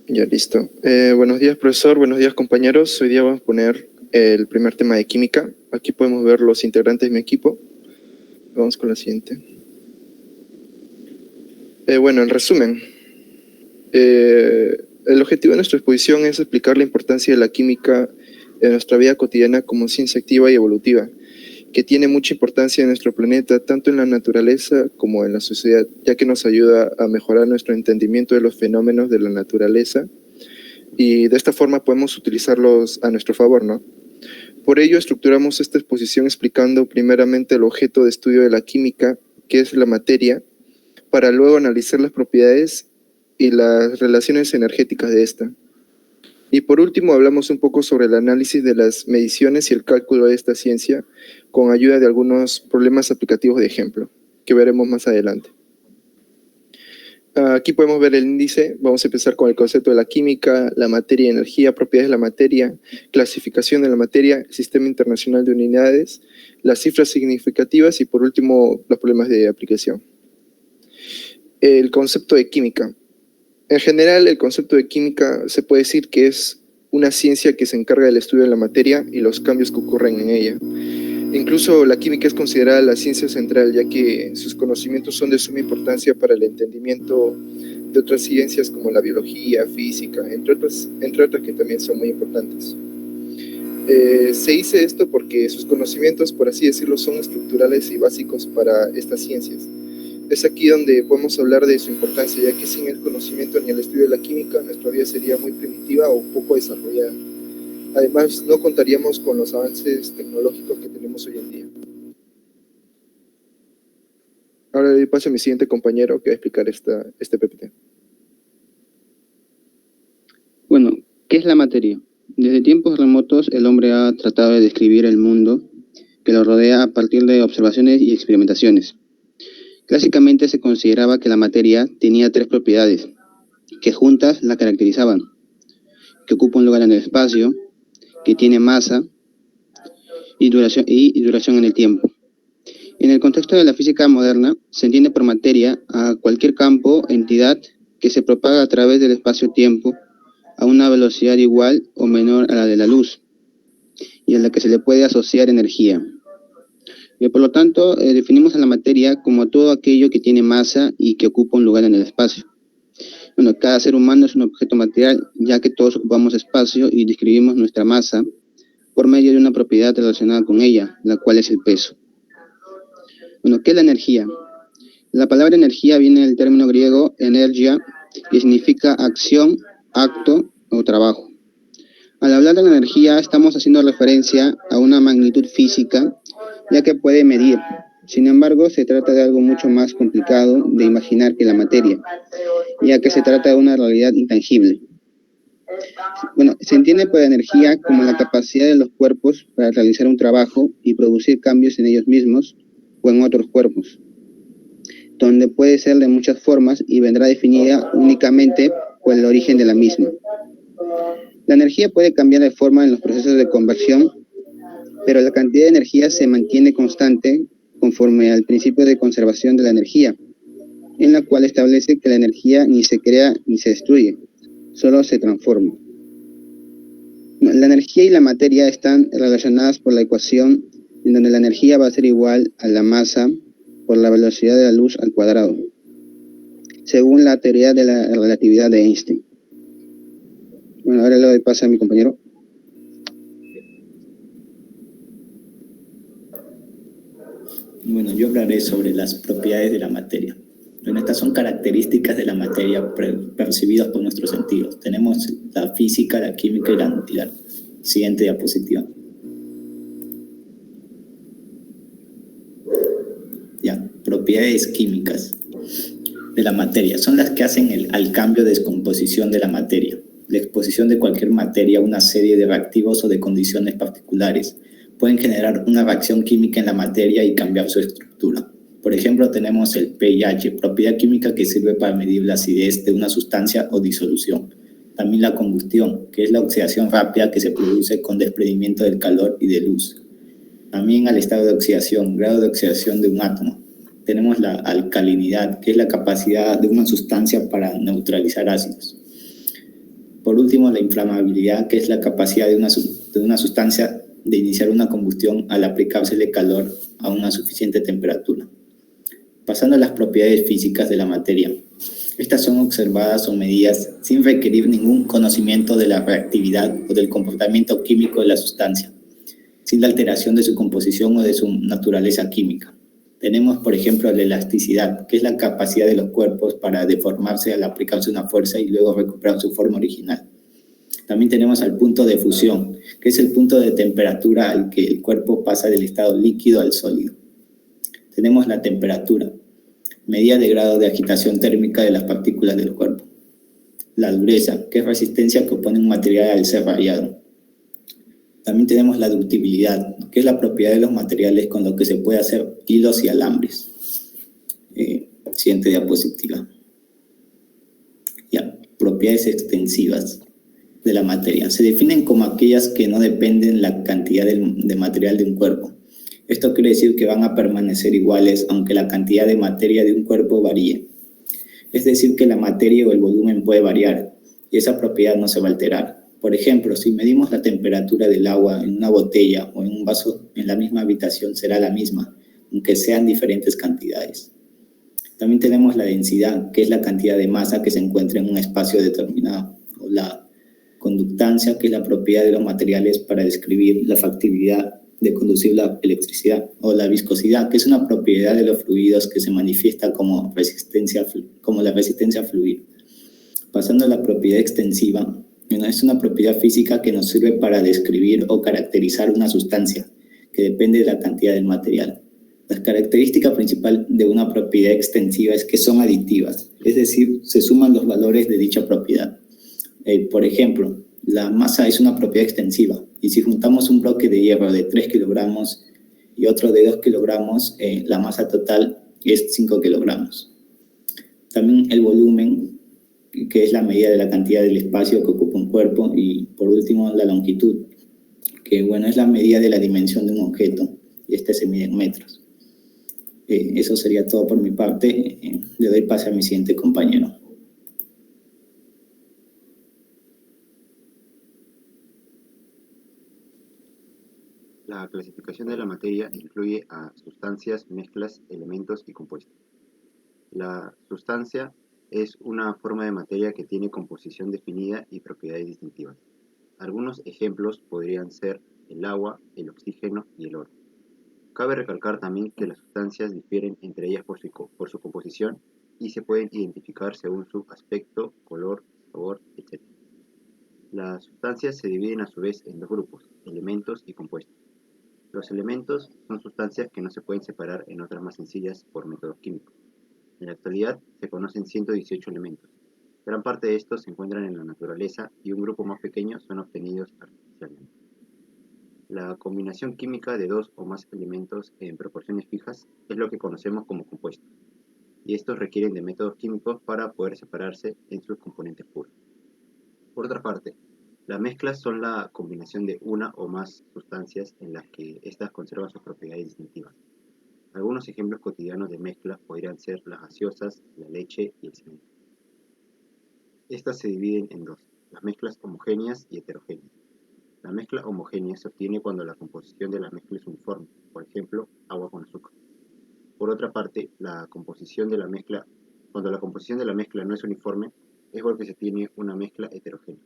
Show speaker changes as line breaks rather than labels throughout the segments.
Ya, listo. Buenos días, profesor. Buenos días, compañeros. Hoy día vamos a poner el primer tema de química. Aquí podemos ver los integrantes de mi equipo. Vamos con la siguiente. Bueno, en resumen, el objetivo de nuestra exposición es explicar la importancia de la química en nuestra vida cotidiana como ciencia activa y evolutiva, que tiene mucha importancia en nuestro planeta, tanto en la naturaleza como en la sociedad, ya que nos ayuda a mejorar nuestro entendimiento de los fenómenos de la naturaleza y de esta forma podemos utilizarlos a nuestro favor, ¿no? Por ello, estructuramos esta exposición explicando primeramente el objeto de estudio de la química, que es la materia, para luego analizar las propiedades y las relaciones energéticas de esta. Y por último, hablamos un poco sobre el análisis de las mediciones y el cálculo de esta ciencia con ayuda de algunos problemas aplicativos de ejemplo, que veremos más adelante. Aquí podemos ver el índice. Vamos a empezar con el concepto de la química, la materia y energía, propiedades de la materia, clasificación de la materia, sistema internacional de unidades, las cifras significativas y por último los problemas de aplicación. El concepto de química. En general, el concepto de química se puede decir que es una ciencia que se encarga del estudio de la materia y los cambios que ocurren en ella. Incluso la química es considerada la ciencia central, ya que sus conocimientos son de suma importancia para el entendimiento de otras ciencias como la biología, física, entre otras que también son muy importantes. Se dice esto porque sus conocimientos, por así decirlo, son estructurales y básicos para estas ciencias. Es aquí donde podemos hablar de su importancia, ya que sin el conocimiento ni el estudio de la química, nuestra vida sería muy primitiva o poco desarrollada. Además, no contaríamos con los avances tecnológicos que tenemos hoy en día. Ahora le doy paso a mi siguiente compañero que va a explicar este PPT.
Bueno, ¿qué es la materia? Desde tiempos remotos el hombre ha tratado de describir el mundo que lo rodea a partir de observaciones y experimentaciones. Clásicamente se consideraba que la materia tenía tres propiedades, que juntas la caracterizaban, que ocupa un lugar en el espacio, que tiene masa y duración en el tiempo. En el contexto de la física moderna, se entiende por materia a cualquier campo, entidad, que se propaga a través del espacio-tiempo a una velocidad igual o menor a la de la luz, y a la que se le puede asociar energía. Por lo tanto, definimos a la materia como todo aquello que tiene masa y que ocupa un lugar en el espacio. Bueno, cada ser humano es un objeto material, ya que todos ocupamos espacio y describimos nuestra masa por medio de una propiedad relacionada con ella, la cual es el peso. Bueno, ¿qué es la energía? La palabra energía viene del término griego energia, que significa acción, acto o trabajo. Al hablar de la energía, estamos haciendo referencia a una magnitud física, ya que puede medir. Sin embargo, se trata de algo mucho más complicado de imaginar que la materia, ya que se trata de una realidad intangible. Bueno, se entiende por energía como la capacidad de los cuerpos para realizar un trabajo y producir cambios en ellos mismos o en otros cuerpos, donde puede ser de muchas formas y vendrá definida únicamente por el origen de la misma. La energía puede cambiar de forma en los procesos de conversión, pero la cantidad de energía se mantiene constante conforme al principio de conservación de la energía, en la cual establece que la energía ni se crea ni se destruye, solo se transforma. La energía y la materia están relacionadas por la ecuación en donde la energía va a ser igual a la masa por la velocidad de la luz al cuadrado, según la teoría de la relatividad de Einstein. Bueno, ahora le doy paso a mi compañero.
Bueno, yo hablaré sobre las propiedades de la materia. Bueno, estas son características de la materia percibidas por nuestros sentidos. Tenemos la física, la química y la nuclear. Siguiente diapositiva. Ya, propiedades químicas de la materia. Son las que hacen al cambio de descomposición de la materia. La exposición de cualquier materia a una serie de reactivos o de condiciones particulares pueden generar una reacción química en la materia y cambiar su estructura. Por ejemplo, tenemos el pH, propiedad química que sirve para medir la acidez de una sustancia o disolución. También la combustión, que es la oxidación rápida que se produce con desprendimiento del calor y de luz. También al estado de oxidación, grado de oxidación de un átomo. Tenemos la alcalinidad, que es la capacidad de una sustancia para neutralizar ácidos. Por último, la inflamabilidad, que es la capacidad de una sustancia de iniciar una combustión al aplicársele calor a una suficiente temperatura. Pasando a las propiedades físicas de la materia. Estas son observadas o medidas sin requerir ningún conocimiento de la reactividad o del comportamiento químico de la sustancia, sin la alteración de su composición o de su naturaleza química. Tenemos, por ejemplo, la elasticidad, que es la capacidad de los cuerpos para deformarse al aplicarse una fuerza y luego recuperar su forma original. También tenemos al punto de fusión, que es el punto de temperatura al que el cuerpo pasa del estado líquido al sólido. Tenemos la temperatura, medida de grado de agitación térmica de las partículas del cuerpo. La dureza, que es resistencia que opone un material al ser rayado. También tenemos la ductibilidad, que es la propiedad de los materiales con los que se puede hacer hilos y alambres. Siguiente diapositiva. Ya, propiedades extensivas de la materia. Se definen como aquellas que no dependen la cantidad de material de un cuerpo. Esto quiere decir que van a permanecer iguales aunque la cantidad de materia de un cuerpo varíe. Es decir, que la materia o el volumen puede variar y esa propiedad no se va a alterar. Por ejemplo, si medimos la temperatura del agua en una botella o en un vaso en la misma habitación, será la misma, aunque sean diferentes cantidades. También tenemos la densidad, que es la cantidad de masa que se encuentra en un espacio determinado, o la conductancia, que es la propiedad de los materiales para describir la factibilidad de conducir la electricidad, o la viscosidad, que es una propiedad de los fluidos que se manifiesta como la resistencia a fluir. Pasando a la propiedad extensiva, es una propiedad física que nos sirve para describir o caracterizar una sustancia, que depende de la cantidad del material. La característica principal de una propiedad extensiva es que son aditivas, es decir, se suman los valores de dicha propiedad. Por ejemplo, la masa es una propiedad extensiva, y si juntamos un bloque de hierro de 3 kilogramos y otro de 2 kilogramos, la masa total es 5 kilogramos. También el volumen, que es la medida de la cantidad del espacio que ocupa un cuerpo, y por último la longitud, que es la medida de la dimensión de un objeto, y este se mide en metros. Eso sería todo por mi parte. Le doy pase a mi siguiente compañero.
La clasificación de la materia incluye a sustancias, mezclas, elementos y compuestos. La sustancia es una forma de materia que tiene composición definida y propiedades distintivas. Algunos ejemplos podrían ser el agua, el oxígeno y el oro. Cabe recalcar también que las sustancias difieren entre ellas por su composición y se pueden identificar según su aspecto, color, sabor, etc. Las sustancias se dividen a su vez en dos grupos, elementos y compuestos. Los elementos son sustancias que no se pueden separar en otras más sencillas por métodos químicos. En la actualidad se conocen 118 elementos. Gran parte de estos se encuentran en la naturaleza y un grupo más pequeño son obtenidos artificialmente. La combinación química de dos o más elementos en proporciones fijas es lo que conocemos como compuestos, y estos requieren de métodos químicos para poder separarse en sus componentes puros. Por otra parte, las mezclas son la combinación de una o más sustancias en las que éstas conservan sus propiedades distintivas. Algunos ejemplos cotidianos de mezclas podrían ser las gaseosas, la leche y el cemento. Estas se dividen en dos, las mezclas homogéneas y heterogéneas. La mezcla homogénea se obtiene cuando la composición de la mezcla es uniforme, por ejemplo, agua con azúcar. Por otra parte, cuando la composición de la mezcla no es uniforme, es porque se tiene una mezcla heterogénea.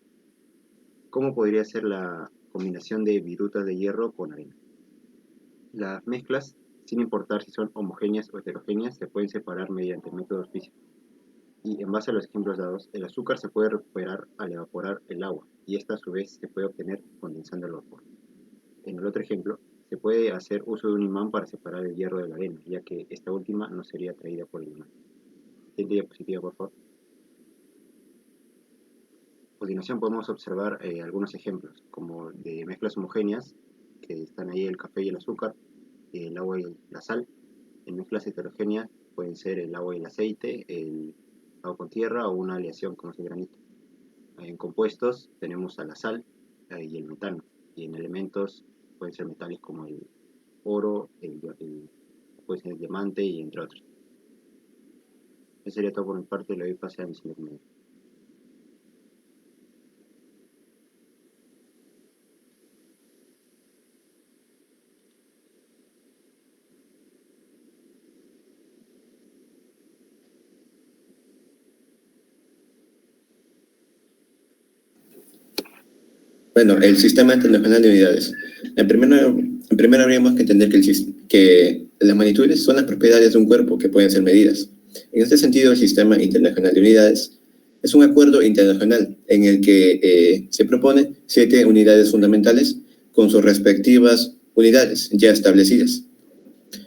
¿Cómo podría ser la combinación de virutas de hierro con arena? Las mezclas, sin importar si son homogéneas o heterogéneas, se pueden separar mediante métodos físicos. Y en base a los ejemplos dados, el azúcar se puede recuperar al evaporar el agua, y esta a su vez se puede obtener condensando el vapor. En el otro ejemplo, se puede hacer uso de un imán para separar el hierro de la arena, ya que esta última no sería atraída por el imán. Siguiente diapositiva, por favor. A continuación podemos observar algunos ejemplos, como de mezclas homogéneas, que están ahí el café y el azúcar, el agua y la sal. En mezclas heterogéneas pueden ser el agua y el aceite, el agua con tierra o una aleación como es el granito. En compuestos tenemos a la sal y el metano, y en elementos pueden ser metales como el oro, puede ser el diamante y entre otros. Eso sería todo por mi parte, le doy pase a mi señor.
Bueno, el sistema internacional de unidades. En primero habríamos que entender que las magnitudes son las propiedades de un cuerpo que pueden ser medidas. En este sentido, el sistema internacional de unidades es un acuerdo internacional en el que se propone 7 unidades fundamentales con sus respectivas unidades ya establecidas.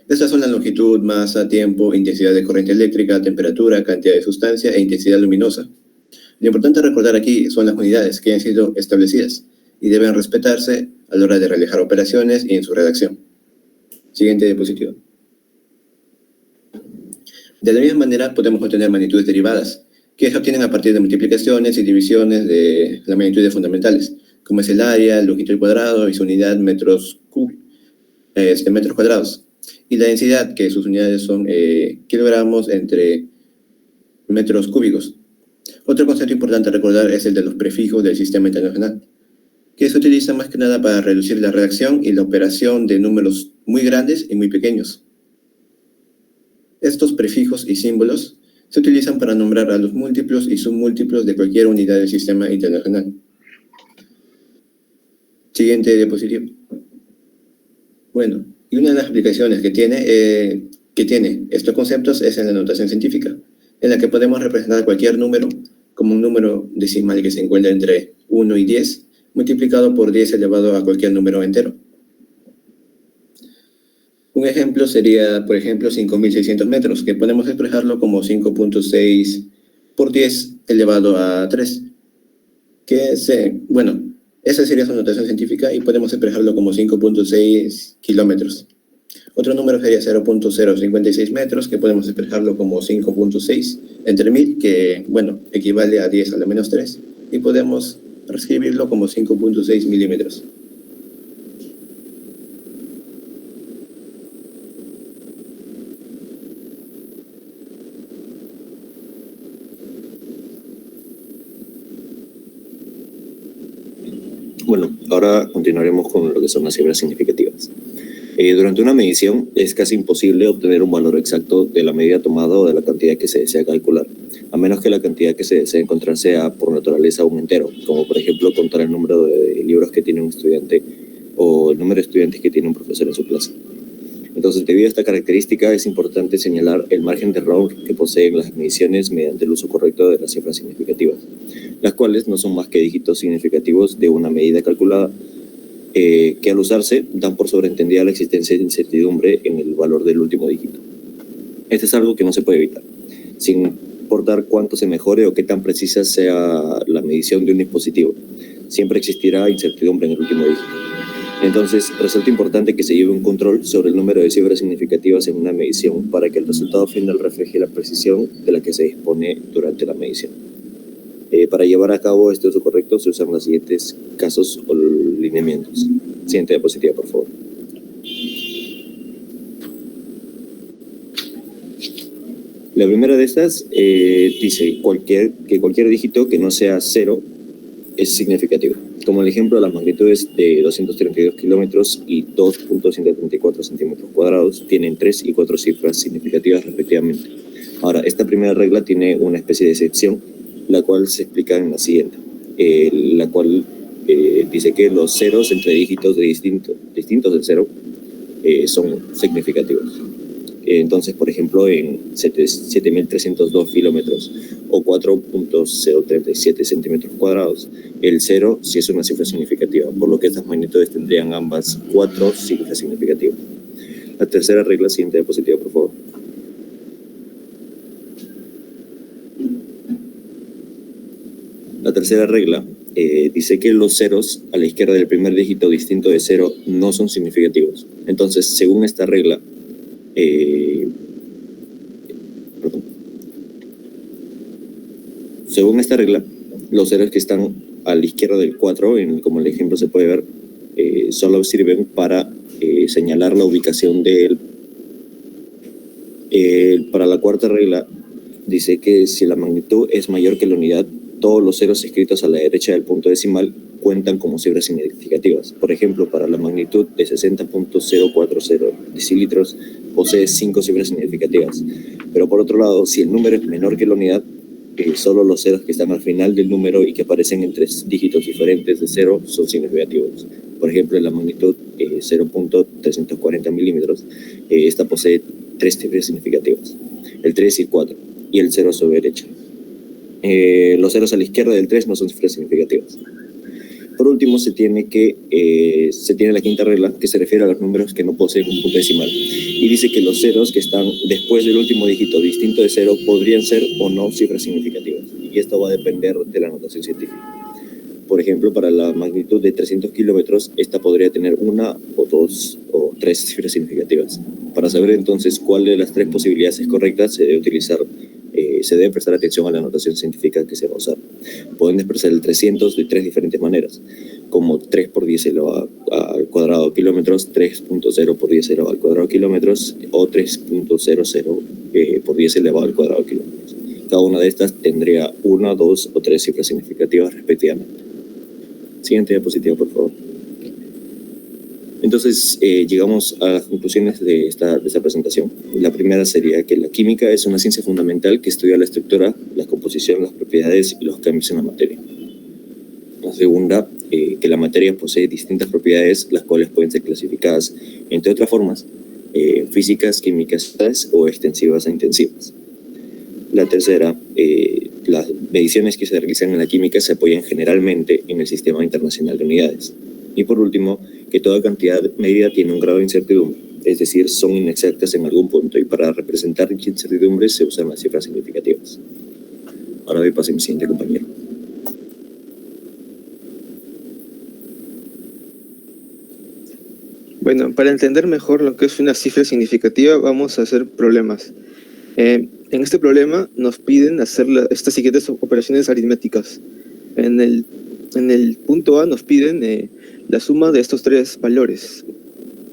Estas son la longitud, masa, tiempo, intensidad de corriente eléctrica, temperatura, cantidad de sustancia e intensidad luminosa. Lo importante a recordar aquí son las unidades que han sido establecidas y deben respetarse a la hora de realizar operaciones y en su redacción. Siguiente diapositiva. De la misma manera podemos obtener magnitudes derivadas, que se obtienen a partir de multiplicaciones y divisiones de las magnitudes fundamentales, como es el área, el longitud al cuadrado y su unidad metros cuadrados. Y la densidad, que sus unidades son kilogramos entre metros cúbicos. Otro concepto importante a recordar es el de los prefijos del sistema internacional, que se utiliza más que nada para reducir la redacción y la operación de números muy grandes y muy pequeños. Estos prefijos y símbolos se utilizan para nombrar a los múltiplos y submúltiplos de cualquier unidad del sistema internacional. Siguiente diapositiva. Bueno, y una de las aplicaciones que tiene estos conceptos es en la notación científica, en la que podemos representar cualquier número como un número decimal que se encuentra entre 1 y 10, multiplicado por 10 elevado a cualquier número entero. Un ejemplo sería, por ejemplo, 5.600 metros, que podemos expresarlo como 5.6 por 10 elevado a 3. Esa sería su notación científica y podemos expresarlo como 5.6 kilómetros. Otro número sería 0.056 metros, que podemos expresarlo como 5.6 entre 1000, que, equivale a 10 a la menos 3, y podemos reescribirlo como 5.6 milímetros.
Bueno, ahora continuaremos con lo que son las cifras significativas. Durante una medición es casi imposible obtener un valor exacto de la medida tomada o de la cantidad que se desea calcular, a menos que la cantidad que se desea encontrar sea por naturaleza un entero, como por ejemplo contar el número de libros que tiene un estudiante o el número de estudiantes que tiene un profesor en su clase. Entonces, debido a esta característica, es importante señalar el margen de error que poseen las mediciones mediante el uso correcto de las cifras significativas, las cuales no son más que dígitos significativos de una medida calculada, que al usarse dan por sobreentendida la existencia de incertidumbre en el valor del último dígito. Este es algo que no se puede evitar, sin importar cuánto se mejore o qué tan precisa sea la medición de un dispositivo. Siempre existirá incertidumbre en el último dígito. Entonces, resulta importante que se lleve un control sobre el número de cifras significativas en una medición para que el resultado final refleje la precisión de la que se dispone durante la medición. Para llevar a cabo este uso correcto se usan los siguientes casos o lineamientos. Siguiente diapositiva, por favor. La primera de estas dice que cualquier dígito que no sea 0 es significativo. Como el ejemplo, las magnitudes de 232 kilómetros y 2.134 centímetros cuadrados tienen 3 y 4 cifras significativas respectivamente. Ahora, esta primera regla tiene una especie de excepción, la cual se explica en la siguiente, la cual dice que los ceros entre dígitos distintos del 0 son significativos. Entonces, por ejemplo, en 7.302 kilómetros o 4.037 centímetros cuadrados, el 0 sí es una cifra significativa, por lo que estas magnitudes tendrían ambas 4 cifras significativas. La tercera regla, siguiente diapositiva, por favor. La tercera regla dice que los ceros a la izquierda del primer dígito distinto de 0 no son significativos. Entonces, según esta regla, los ceros que están a la izquierda del 4, como el ejemplo se puede ver, solo sirven para señalar la ubicación del... Para la cuarta regla, dice que si la magnitud es mayor que la unidad, todos los ceros escritos a la derecha del punto decimal cuentan como cifras significativas. Por ejemplo, para la magnitud de 60.040 decilitros posee 5 cifras significativas. Pero por otro lado, si el número es menor que la unidad, solo los ceros que están al final del número y que aparecen en 3 dígitos diferentes de 0 son significativos. Por ejemplo, en la magnitud 0.340 milímetros, esta posee 3 cifras significativas, el 3 y el 4, y el 0 a su derecha. Los ceros a la izquierda del 3 no son cifras significativas. Por último, se tiene la quinta regla, que se refiere a los números que no poseen un punto decimal, y dice que los ceros que están después del último dígito distinto de 0 podrían ser o no cifras significativas, y esto va a depender de la notación científica. Por ejemplo, para la magnitud de 300 kilómetros, esta podría tener 1 o 2 o 3 cifras significativas. Para saber entonces cuál de las 3 posibilidades es correcta, se debe prestar atención a la notación científica que se va a usar. Pueden expresar el 300 de 3 diferentes maneras, como 3 por 10 elevado al cuadrado kilómetros, 3.0 por 10 elevado al cuadrado kilómetros, o 3.00 por 10 elevado al cuadrado kilómetros. Cada una de estas tendría 1, 2 o 3 cifras significativas respectivamente. Siguiente diapositiva, por favor. Entonces, llegamos a las conclusiones de esta presentación. La primera sería que la química es una ciencia fundamental que estudia la estructura, la composición, las propiedades y los cambios en la materia. La segunda, que la materia posee distintas propiedades, las cuales pueden ser clasificadas, entre otras formas, físicas, químicas o extensivas e intensivas. La tercera, las mediciones que se realizan en la química se apoyan generalmente en el Sistema Internacional de Unidades. Y por último, que toda cantidad medida tiene un grado de incertidumbre, es decir, son inexactas en algún punto, y para representar dicha incertidumbre se usan las cifras significativas. Ahora doy paso a mi siguiente compañero.
Bueno, para entender mejor lo que es una cifra significativa, vamos a hacer problemas. En este problema nos piden hacer estas siguientes operaciones aritméticas. En el punto A nos piden la suma de estos 3 valores,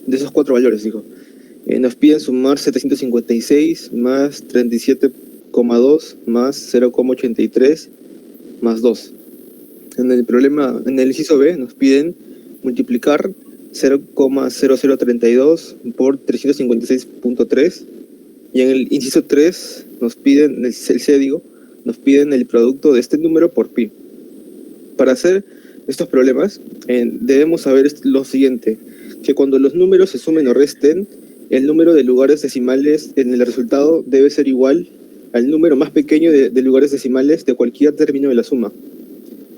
de esos 4 valores, digo. Nos piden sumar 756 más 37,2 más 0,83 más 2. En el inciso B nos piden multiplicar 0,0032 por 356.3, y en el inciso 3 nos piden, el C digo, nos piden el producto de este número por pi. Para hacer estos problemas debemos saber lo siguiente, que cuando los números se sumen o resten, el número de lugares decimales en el resultado debe ser igual al número más pequeño de lugares decimales de cualquier término de la suma.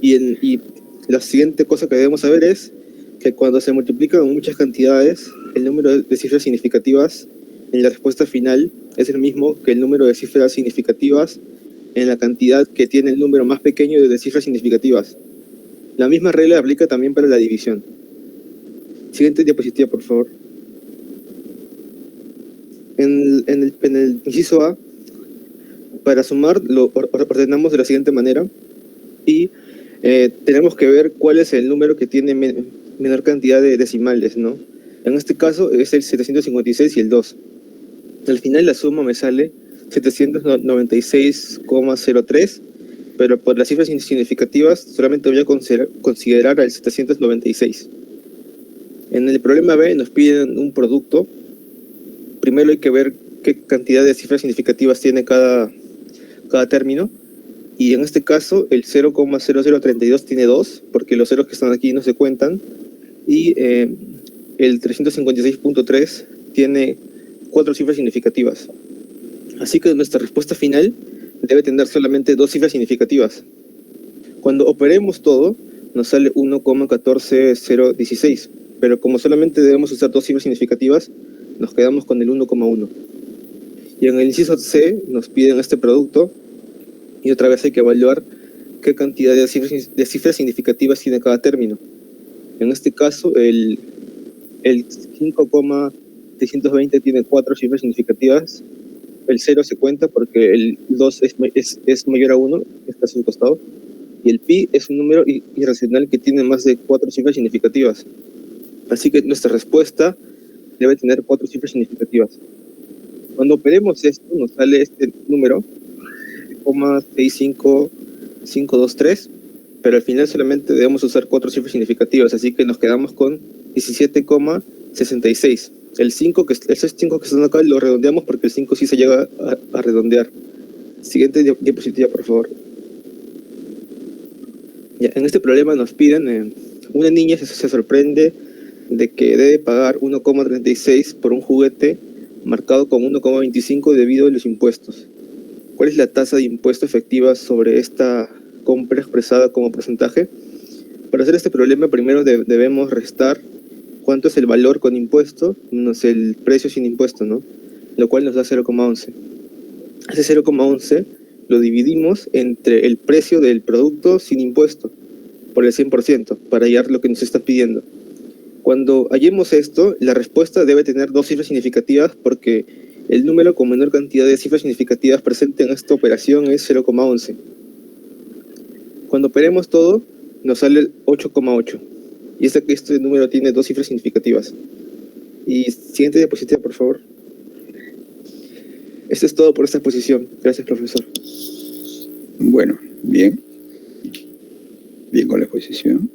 Y la siguiente cosa que debemos saber es que cuando se multiplican muchas cantidades, el número de cifras significativas en la respuesta final es el mismo que el número de cifras significativas en la cantidad que tiene el número más pequeño de cifras significativas. La misma regla aplica también para la división. Siguiente diapositiva, por favor. En el inciso A, para sumar, lo ordenamos de la siguiente manera, y tenemos que ver cuál es el número que tiene menor cantidad de decimales, ¿no? En este caso es el 756 y el 2. Al final la suma me sale 796,03, pero por las cifras significativas solamente voy a considerar al 796. En el problema B nos piden un producto. Primero hay que ver qué cantidad de cifras significativas tiene cada término, y en este caso el 0,0032 tiene 2, porque los ceros que están aquí no se cuentan, y el 356.3 tiene 4 cifras significativas. Así que nuestra respuesta final debe tener solamente 2 cifras significativas. Cuando operemos todo, nos sale 1,14016, pero como solamente debemos usar 2 cifras significativas, nos quedamos con el 1,1. Y en el inciso C nos piden este producto, y otra vez hay que evaluar qué cantidad de cifras significativas tiene cada término. En este caso, el 5,620 tiene 4 cifras significativas, el 0 se cuenta porque el 2 es mayor a 1, está a su costado, y el pi es un número irracional que tiene más de 4 cifras significativas. Así que nuestra respuesta debe tener 4 cifras significativas. Cuando operemos esto, nos sale este número, 65523, pero al final solamente debemos usar 4 cifras significativas, así que nos quedamos con 17,66. Esos 5 que están acá lo redondeamos porque el 5 sí se llega a redondear.
Siguiente diapositiva, por favor. Ya, en este problema nos piden, una niña se sorprende de que debe pagar 1,36 por un juguete marcado con 1,25 debido a los impuestos. ¿Cuál es la tasa de impuesto efectiva sobre esta compra expresada como porcentaje? Para hacer este problema, primero debemos restar cuánto es el valor con impuesto menos el precio sin impuesto, ¿no? Lo cual nos da 0,11. Ese 0,11 lo dividimos entre el precio del producto sin impuesto por el 100% para hallar lo que nos está pidiendo. Cuando hallemos esto, la respuesta debe tener dos cifras significativas porque el número con menor cantidad de cifras significativas presente en esta operación es 0,11. Cuando operemos todo, nos sale 8,8. Y este número tiene dos cifras significativas. Y siguiente diapositiva, por favor. Esto es todo por esta exposición. Gracias, profesor.
Bueno, bien. Bien con la exposición.